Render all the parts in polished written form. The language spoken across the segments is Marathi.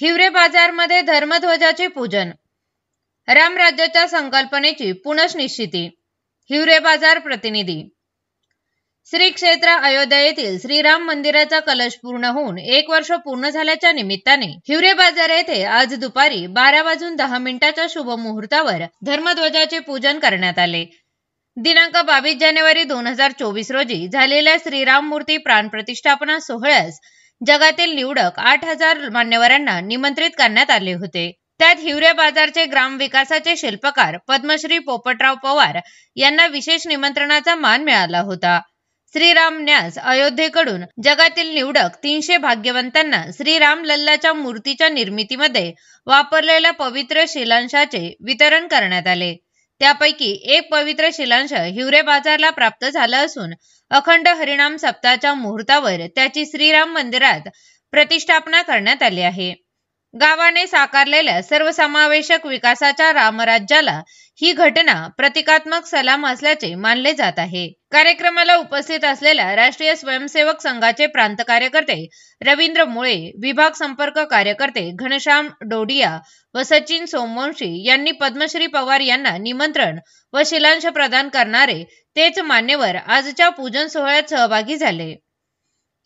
हिवरे बाजारमध्ये धर्मध्वजाचे पूजन, रामराज्याच्या संकल्पनेची पुनःनिश्चिती। हिवरे बाजार प्रतिनिधी। श्री क्षेत्र अयोध्या येथील श्रीराम मंदिराचा कलश पूर्ण होऊन 1 वर्ष पूर्ण झाल्याच्या निमित्ताने हिवरे बाजार येथे आज दुपारी 12:10 शुभ मुहूर्तावर धर्मध्वजाचे पूजन करण्यात आले। दिनांक 22 जानेवारी 2024 रोजी झालेल्या श्रीराम मूर्ती प्राण प्रतिष्ठापना सोहळ्यास जगातील निवडक 8000 मान्यवरांना निमंत्रित करण्यात आले होते। त्यात हिवरे बाजारचे ग्रामविकासाचे शिल्पकार पद्मश्री पोपटराव पवार यांना विशेष निमंत्रणाचा मान मिळाला होता। श्रीराम न्यास अयोध्येकडून जगातील निवडक 300 भाग्यवंतांना श्रीराम लल्लाच्या मूर्तीच्या निर्मितीमध्ये वापरलेल्या पवित्र शिलांशाचे वितरण करण्यात आले। त्यापैकी एक पवित्र शिलांश हिवरे बाजारला प्राप्त झाला असून अखंड हरिनाम सप्ताहाच्या मुहूर्तावर त्याची श्रीराम मंदिरात प्रतिष्ठापना करण्यात आली आहे। गावाने साकारलेल्या सर्वसमावेशक विकासाच्या रामराज्याला ही घटना प्रतिकात्मक सलाम असल्याचे मानले जात आहे। कार्यक्रमाला उपस्थित असलेल्या राष्ट्रीय स्वयंसेवक संघाचे प्रांत कार्यकर्ते रवींद्र मुळे, विभाग संपर्क कार्यकर्ते घनश्याम डोडिया व सचिन सोमवंशी यांनी पद्मश्री पवार यांना निमंत्रण व शिलांश प्रदान करणारे तेच मान्यवर आजच्या पूजन सोहळ्यात सहभागी झाले।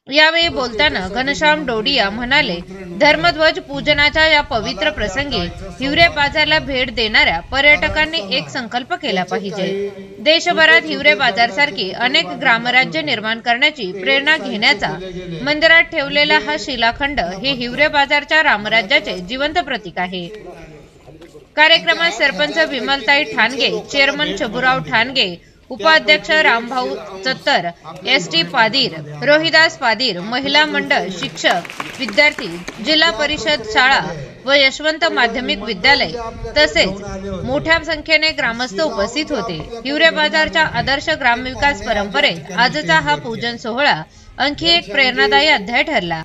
यावेळी बोलताना घनश्याम डोडिया म्हणाले, धर्मध्वज पूजनाच्या या पवित्र प्रसंगी हिवरे बाजारला भेट देणाऱ्या पर्यटकांनी एक संकल्प केला पाहिजे। देशभरात हिवरे बाजारसारखी अनेक ग्रामराज्य निर्माण करण्याची प्रेरणा घेण्याचा मंदिरात ठेवलेला हा शिलाखंड हे हिवरे बाजारच्या रामराज्याचे जिवंत प्रतीक आहे। कार्यक्रमात सरपंच विमलताई ठाणगे, चेअरमन शबुराव ठाणगे, उपाध्यक्ष रामभाऊ चत्तर, एसटी पादीर, रोहिदास पादीर, महिला मंडळ, शिक्षक, विद्यार्थी, जिल्हा परिषद शाळा व यशवंत माध्यमिक विद्यालय तसेच मोठ्या संख्येने ग्रामस्थ उपस्थित होते। हिवरे बाजारच्या आदर्श ग्रामविकास परंपरेत आजचा हा पूजन सोहळा आणखी एक प्रेरणादायी अध्याय ठरला।